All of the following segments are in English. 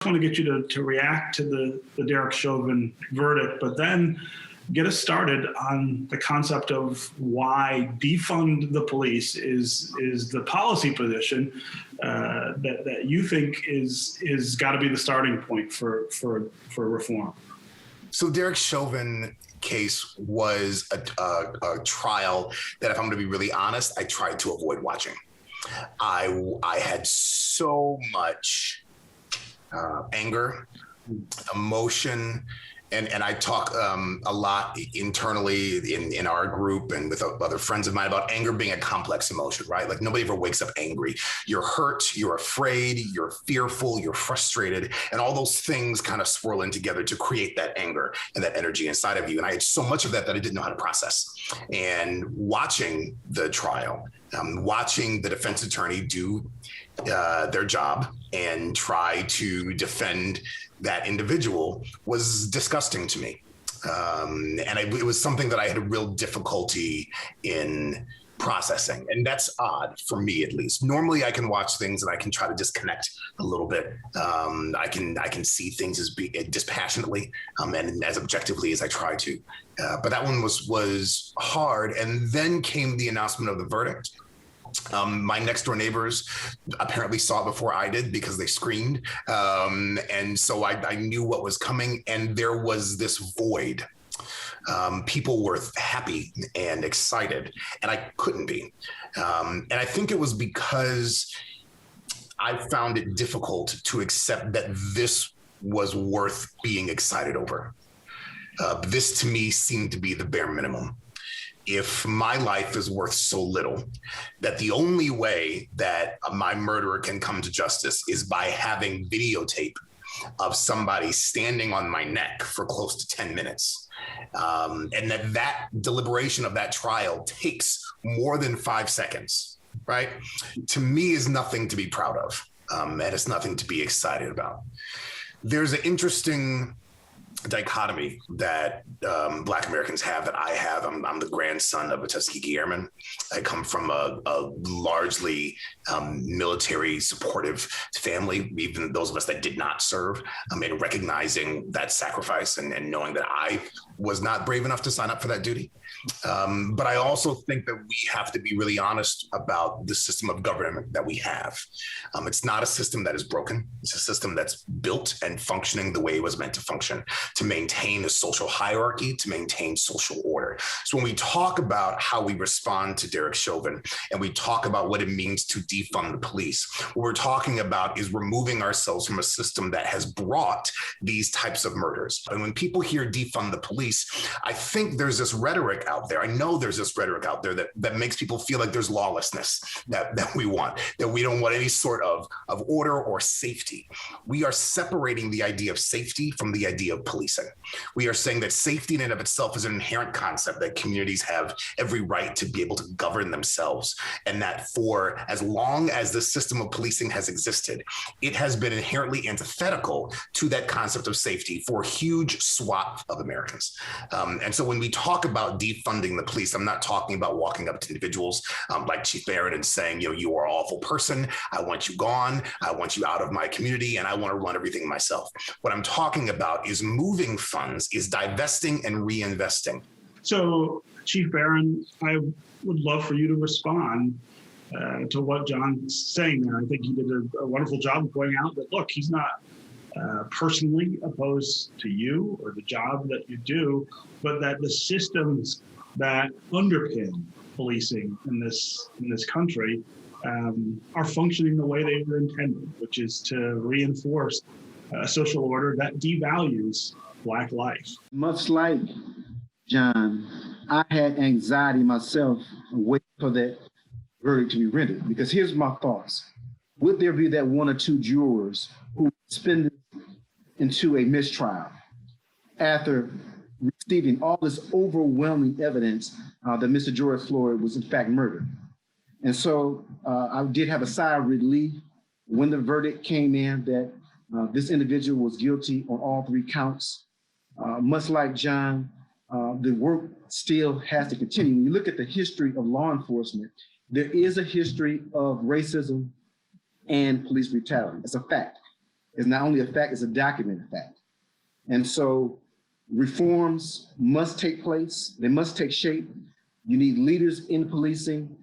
I want to get you to react to the Derek Chauvin verdict, but then get us started on the concept of why defund the police is the policy position that you think is got to be the starting point for reform. So Derek Chauvin case was a trial that, if I'm going to be really honest, I tried to avoid watching. I had so much anger, emotion, and I talk a lot internally in our group and with other friends of mine about anger being a complex emotion, right? Like nobody ever wakes up angry. You're hurt, you're afraid, you're fearful, you're frustrated, and all those things kind of swirl in together to create that anger and that energy inside of you. And I had so much of that I didn't know how to process. And watching the trial, watching the defense attorney do their job and try to defend that individual was disgusting to me. It was something that I had a real difficulty in processing. And that's odd for me, at least. Normally I can watch things and I can try to disconnect a little bit. I can see things as dispassionately and as objectively as I try to. But that one was hard. And then came the announcement of the verdict. My next door neighbors apparently saw it before I did because they screamed. And so I knew what was coming, and there was this void. People were happy and excited, and I couldn't be. And I think it was because I found it difficult to accept that this was worth being excited over. This to me seemed to be the bare minimum. If my life is worth so little that the only way that my murderer can come to justice is by having videotape of somebody standing on my neck for close to 10 minutes, and that deliberation of that trial takes more than 5 seconds, right? To me is nothing to be proud of, and it's nothing to be excited about. There's an interesting dichotomy that Black Americans have that I have. I'm the grandson of a Tuskegee Airman. I come from a largely military supportive family, even those of us that did not serve, and recognizing that sacrifice and knowing that I was not brave enough to sign up for that duty. But I also think that we have to be really honest about the system of government that we have. It's not a system that is broken. It's a system that's built and functioning the way it was meant to function, to maintain a social hierarchy, to maintain social order. So when we talk about how we respond to Derek Chauvin and we talk about what it means to defund the police, what we're talking about is removing ourselves from a system that has brought these types of murders. And when people hear defund the police, I think there's this rhetoric out there. I know there's this rhetoric out there that makes people feel like there's lawlessness that we want, that we don't want any sort of order or safety. We are separating the idea of safety from the idea of policing. We are saying that safety in and of itself is an inherent concept, that communities have every right to be able to govern themselves, and that for as long as the system of policing has existed, it has been inherently antithetical to that concept of safety for a huge swath of Americans. And so when we talk about defunding the police, I'm not talking about walking up to individuals like Chief Barren and saying, you are an awful person. I want you gone. I want you out of my community, and I want to run everything myself. What I'm talking about is moving funds, is divesting and reinvesting. So, Chief Barren, I would love for you to respond to what John's saying there. I think he did a wonderful job of pointing out that, look, he's not personally opposed to you or the job that you do, but that the systems that underpin policing in this country are functioning the way they were intended, which is to reinforce a social order that devalues Black life. Much like John, I had anxiety myself waiting for that verdict to be rendered, because here's my thoughts. Would there be that one or two jurors who spin it into a mistrial after receiving all this overwhelming evidence that Mr. George Floyd was in fact murdered? And so I did have a sigh of relief when the verdict came in that this individual was guilty on all 3 counts. Much like John, the work still has to continue. When you look at the history of law enforcement, there is a history of racism and police brutality. It's a fact. is not only a fact, it's a documented fact. And so reforms must take place. They must take shape. You need leaders in policing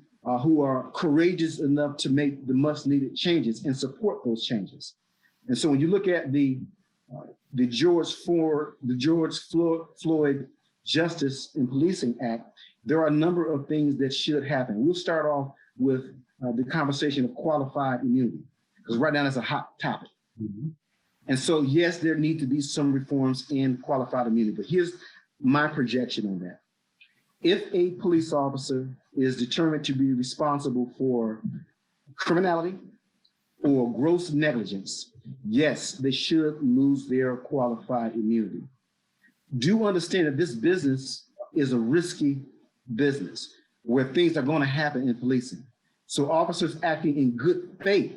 who are courageous enough to make the much needed changes and support those changes. And so when you look at the George Floyd Justice in Policing Act, there are a number of things that should happen. We'll start off with the conversation of qualified immunity, because right now that's a hot topic. Mm-hmm. And so, yes, there need to be some reforms in qualified immunity, but here's my projection on that. If a police officer is determined to be responsible for criminality or gross negligence, yes, they should lose their qualified immunity. Do understand that this business is a risky business where things are going to happen in policing. So officers acting in good faith,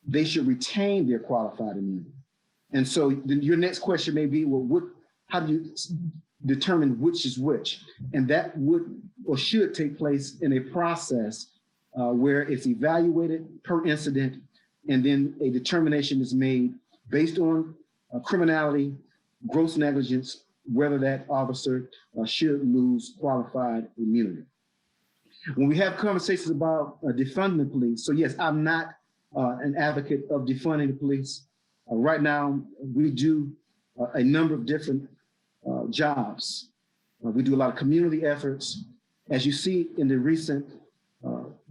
they should retain their qualified immunity. And so your next question may be, well, how do you determine which is which? And that would or should take place in a process where it's evaluated per incident, and then a determination is made based on criminality, gross negligence, whether that officer should lose qualified immunity. When we have conversations about defunding the police, so yes, I'm not an advocate of defunding the police. Right now, we do a number of different jobs. We do a lot of community efforts. As you see in the recent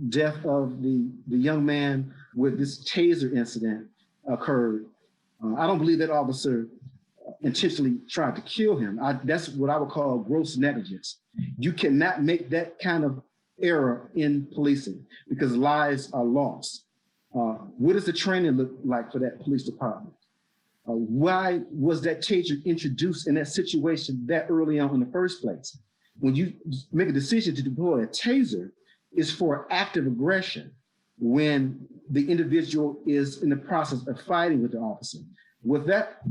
death of the young man with this taser incident occurred, I don't believe that officer intentionally tried to kill him. That's what I would call gross negligence. You cannot make that kind of error in policing because lives are lost. What does the training look like for that police department? Why was that taser introduced in that situation that early on in the first place? When you make a decision to deploy a taser, it's for active aggression when the individual is in the process of fighting with the officer. What that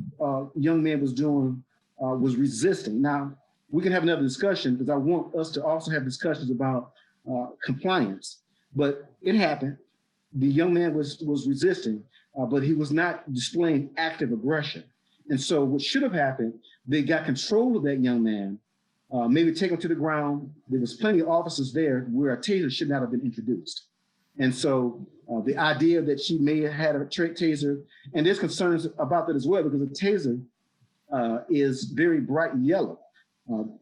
young man was doing was resisting. Now, we can have another discussion because I want us to also have discussions about compliance, but it happened. The young man was resisting, but he was not displaying active aggression. And so what should have happened, they got control of that young man, maybe take him to the ground. There was plenty of officers there where a taser should not have been introduced. And so the idea that she may have had a taser, and there's concerns about that as well, because a taser is very bright yellow.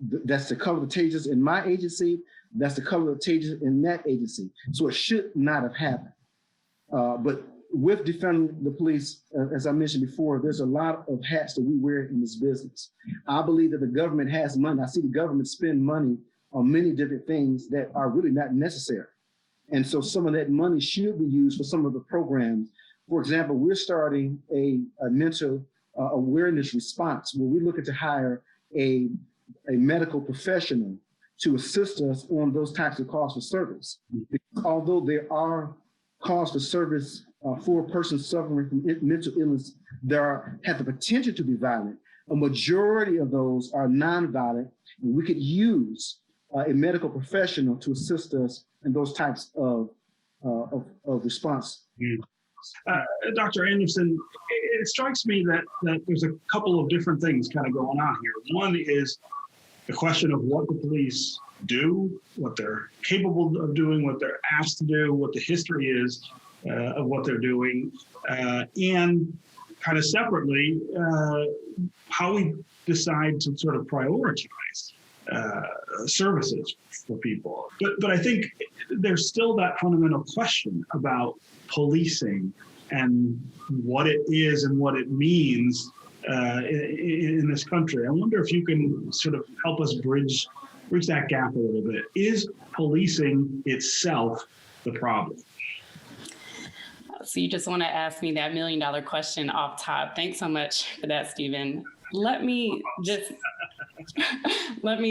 That's the color of the tasers in my agency. That's the color of the tasers in that agency. So it should not have happened. But with defunding the police, as I mentioned before, there's a lot of hats that we wear in this business. I believe that the government has money. I see the government spend money on many different things that are really not necessary. And so some of that money should be used for some of the programs. For example, we're starting a mental awareness response where we're looking to hire a medical professional to assist us on those types of calls for service. Because although there are calls for service for a person suffering from mental illness that have the potential to be violent, a majority of those are nonviolent, and we could use a medical professional to assist us in those types of response. Dr. Anderson, it strikes me that there's a couple of different things kind of going on here. One is the question of what the police do, what they're capable of doing, what they're asked to do, what the history is of what they're doing, and kind of separately, how we decide to sort of prioritize services for people. But I think there's still that fundamental question about policing and what it is and what it means in this country. I wonder if you can sort of help us bridge that gap a little bit. Is policing itself the problem? So you just want to ask me that $1 million question off top. Thanks so much for that, Stephen. Let me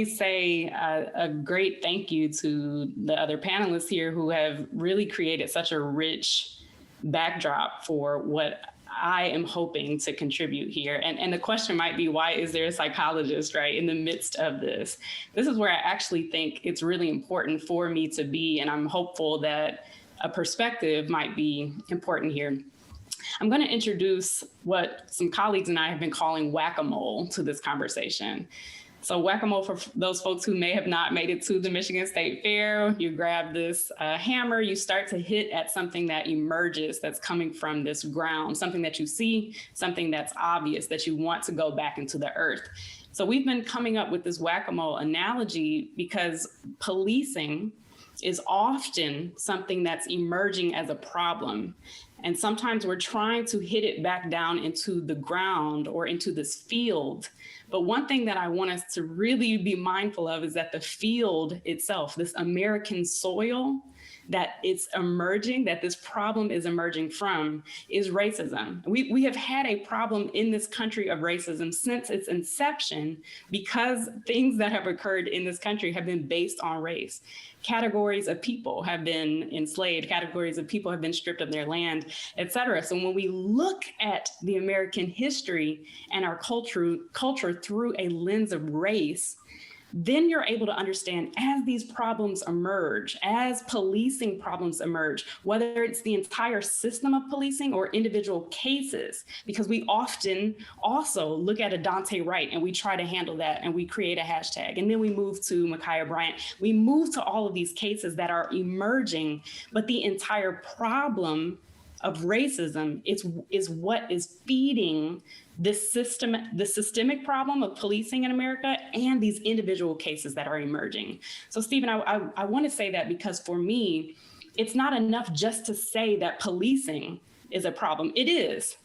say a great thank you to the other panelists here who have really created such a rich backdrop for what I am hoping to contribute here. And the question might be, why is there a psychologist, right, in the midst of this? This is where I actually think it's really important for me to be, and I'm hopeful that a perspective might be important here. I'm going to introduce what some colleagues and I have been calling whack-a-mole to this conversation. So whack-a-mole, for those folks who may have not made it to the Michigan State Fair, you grab this hammer, you start to hit at something that emerges, that's coming from this ground, something that you see, something that's obvious, that you want to go back into the earth. So we've been coming up with this whack-a-mole analogy because policing is often something that's emerging as a problem. And sometimes we're trying to hit it back down into the ground or into this field. But one thing that I want us to really be mindful of is that the field itself, this American soil that it's emerging, that this problem is emerging from, is racism. We have had a problem in this country of racism since its inception because things that have occurred in this country have been based on race. Categories of people have been enslaved, categories of people have been stripped of their land, et cetera. So when we look at the American history and our culture through a lens of race, then you're able to understand as these problems emerge, as policing problems emerge, whether it's the entire system of policing or individual cases, because we often also look at a Dante Wright and we try to handle that and we create a hashtag. And then we move to Ma'Khia Bryant. We move to all of these cases that are emerging, but the entire problem of racism is what is feeding this system, the systemic problem of policing in America and these individual cases that are emerging. So Stephen, I want to say that because for me, it's not enough just to say that policing is a problem. It is.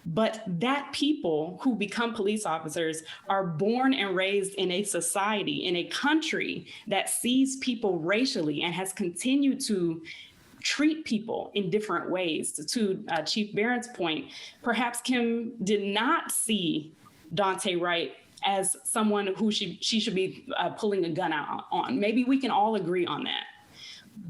But that people who become police officers are born and raised in a society, in a country that sees people racially and has continued to treat people in different ways. To Chief Barren's point, perhaps Kim did not see Dante Wright as someone who she should be pulling a gun out on. Maybe we can all agree on that.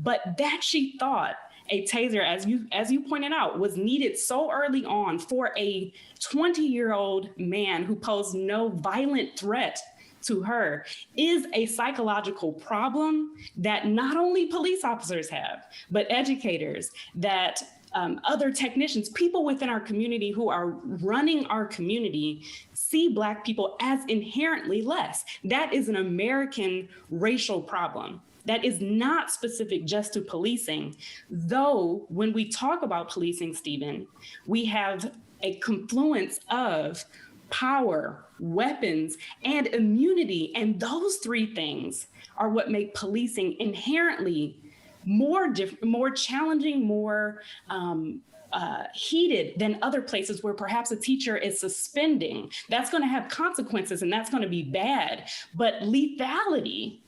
But that she thought a taser, as you pointed out, was needed so early on for a 20-year-old man who posed no violent threat to her, is a psychological problem that not only police officers have, but educators, that other technicians, people within our community who are running our community, see Black people as inherently less. That is an American racial problem. That is not specific just to policing, though when we talk about policing, Stephen, we have a confluence of power, weapons, and immunity. And those three things are what make policing inherently more challenging, more heated than other places where perhaps a teacher is suspending. That's going to have consequences and that's going to be bad. But lethality,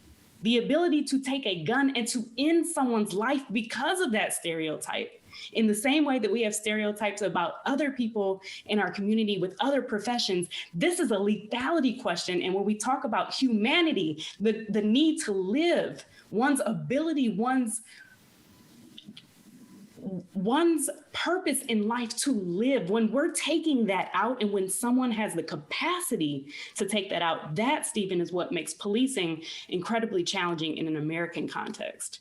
the ability to take a gun and to end someone's life because of that stereotype, in the same way that we have stereotypes about other people in our community with other professions, this is a lethality question. And when we talk about humanity, the need to live, one's ability, one's purpose in life to live, when we're taking that out and when someone has the capacity to take that out, that, Stephen, is what makes policing incredibly challenging in an American context.